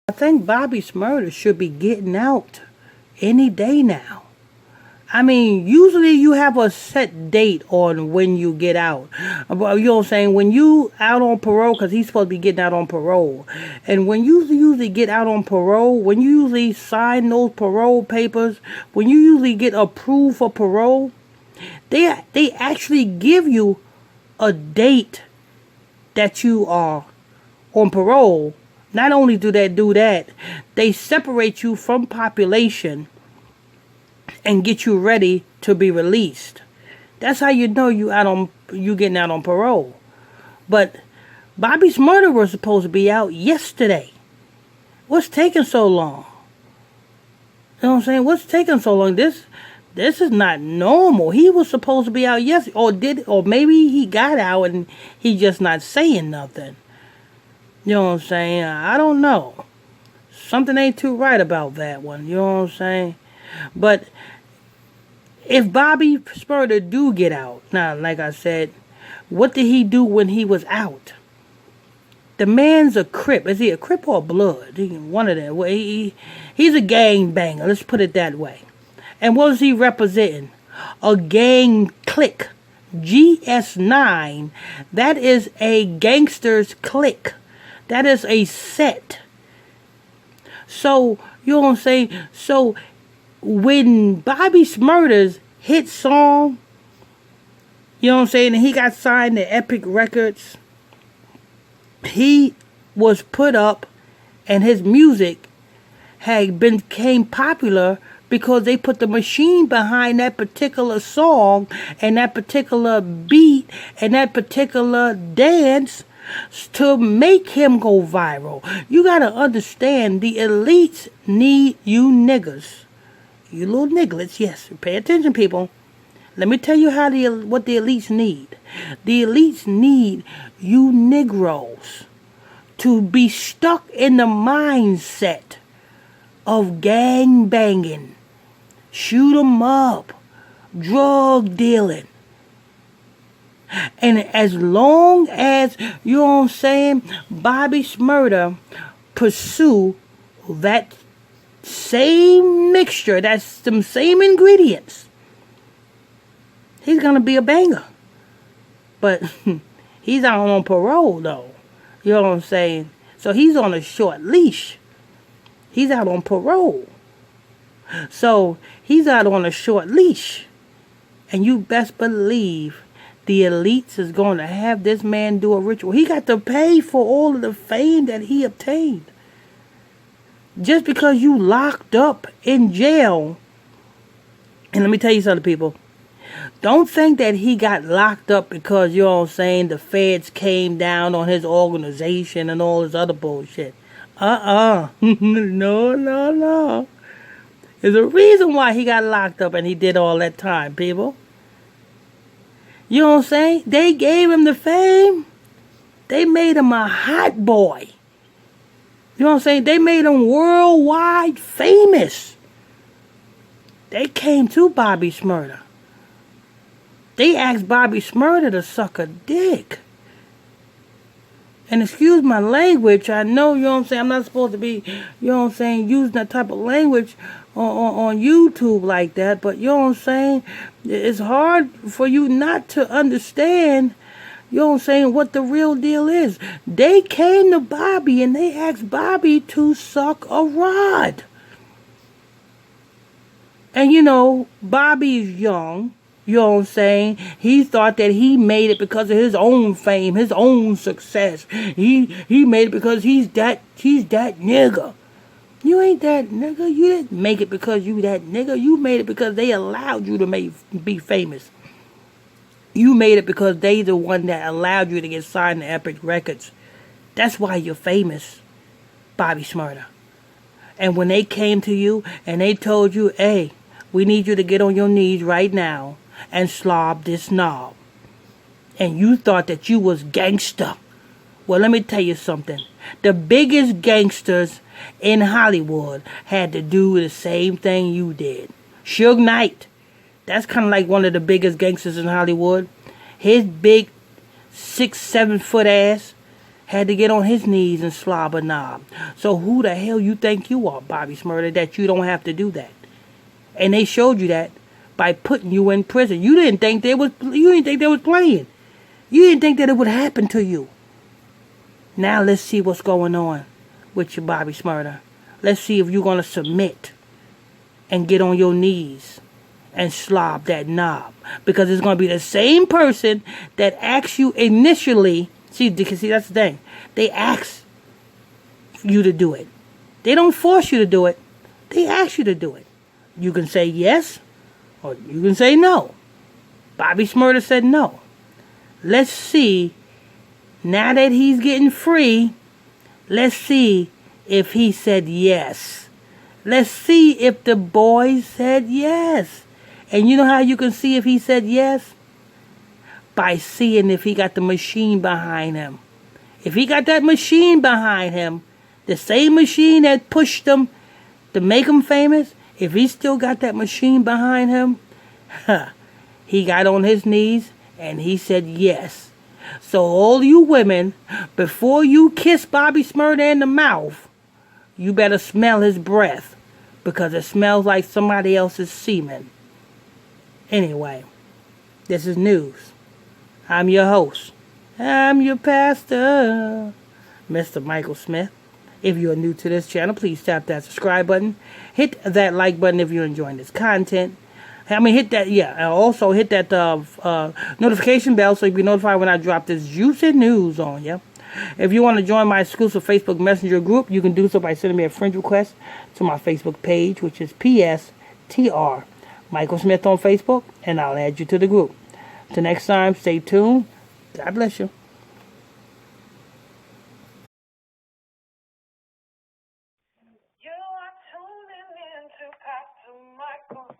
I think Bobby Smurda should be getting out any day now. I mean, usually you have a set date on when you get out. You know what I'm saying? When you out on parole, because he's supposed to be getting out on parole. And when you usually get out on parole, when you usually sign those parole papers, when you usually get approved for parole, they actually give you a date that you are on parole. Not only do they do that, they separate you from population and get you ready to be released. That's how you know you getting out on parole. But Bobby's murder was supposed to be out yesterday. What's taking so long? You know what I'm saying? What's taking so long? This is not normal. He was supposed to be out yesterday, or maybe he got out and he just not saying nothing. You know what I'm saying? I don't know. Something ain't too right about that one. You know what I'm saying? But if Bobby Smurda do get out, now, like I said, what did he do when he was out? The man's a Crip. Is he a Crip or a Blood? One of them. Well, he's a gang banger. Let's put it that way. And what is he representing? A gang clique. GS9. That is a gangster's clique. That is a set. So, you know what I'm saying? So, when Bobby Smurda's hit song, you know what I'm saying, and he got signed to Epic Records, he was put up and his music became popular because they put the machine behind that particular song and that particular beat and that particular dance to make him go viral. You gotta understand, the elites need you niggas. You little nigglets, yes. Pay attention, people. Let me tell you what the elites need. The elites need you Negroes to be stuck in the mindset of gang banging, shoot 'em up, drug dealing. And as long as, you know what I'm saying, Bobby Smurda pursue that same mixture, that's some same ingredients, he's gonna be a banger. But he's out on parole though. You know what I'm saying? So he's on a short leash. He's out on parole. So he's out on a short leash. And you best believe the elites is going to have this man do a ritual. He got to pay for all of the fame that he obtained. Just because you locked up in jail. And let me tell you something, people. Don't think that he got locked up because, you know what I'm saying, the feds came down on his organization and all this other bullshit. No. There's a reason why he got locked up and he did all that time, people. You know what I'm saying? They gave him the fame. They made him a hot boy. You know what I'm saying? They made him worldwide famous. They came to Bobby Smurda. They asked Bobby Smurda to suck a dick. And excuse my language, I know, you know what I'm saying, I'm not supposed to be, you know what I'm saying, using that type of language on YouTube like that, but you know what I'm saying, it's hard for you not to understand, you know what I'm saying, what the real deal is. They came to Bobby and they asked Bobby to suck a rod. And you know, Bobby's young. You know what I'm saying? He thought that he made it because of his own fame, his own success. He made it because he's that nigga. You ain't that nigga. You didn't make it because you that nigga. You made it because they allowed you to be famous. You made it because they the one that allowed you to get signed to Epic Records. That's why you're famous, Bobby Smurda. And when they came to you and they told you, hey, we need you to get on your knees right now and slob this knob. And you thought that you was gangster. Well, let me tell you something. The biggest gangsters in Hollywood had to do the same thing you did. Suge Knight. That's kind of like one of the biggest gangsters in Hollywood. His big 6-7 foot ass had to get on his knees and slob a knob. So who the hell you think you are, Bobby Smurda, that you don't have to do that? And they showed you that by putting you in prison. You didn't think they was playing. You didn't think that it would happen to you. Now let's see what's going on with you, Bobby Smurda. Let's see if you're gonna submit and get on your knees and slob that knob, because it's gonna be the same person that asked you initially. See, that's the thing. They ask you to do it. They don't force you to do it. They ask you to do it. You can say yes, or you can say no. Bobby Smurda said no. Let's see, now that he's getting free, let's see if he said yes. Let's see if the boys said yes. And you know how you can see if he said yes? By seeing if he got the machine behind him. If he got that machine behind him, the same machine that pushed him to make him famous, if he still got that machine behind him, he got on his knees and he said yes. So all you women, before you kiss Bobby Smurda in the mouth, you better smell his breath, because it smells like somebody else's semen. Anyway, this is news. I'm your host. I'm your pastor, Mr. Michael Smith. If you're new to this channel, please tap that subscribe button. Hit that like button if you're enjoying this content. Hit that, and also hit that notification bell so you'll be notified when I drop this juicy news on you. If you want to join my exclusive Facebook Messenger group, you can do so by sending me a friend request to my Facebook page, which is PSTR Michael Smith on Facebook, and I'll add you to the group. Till next time, stay tuned. God bless you. You are tuning in to Pastor Michael.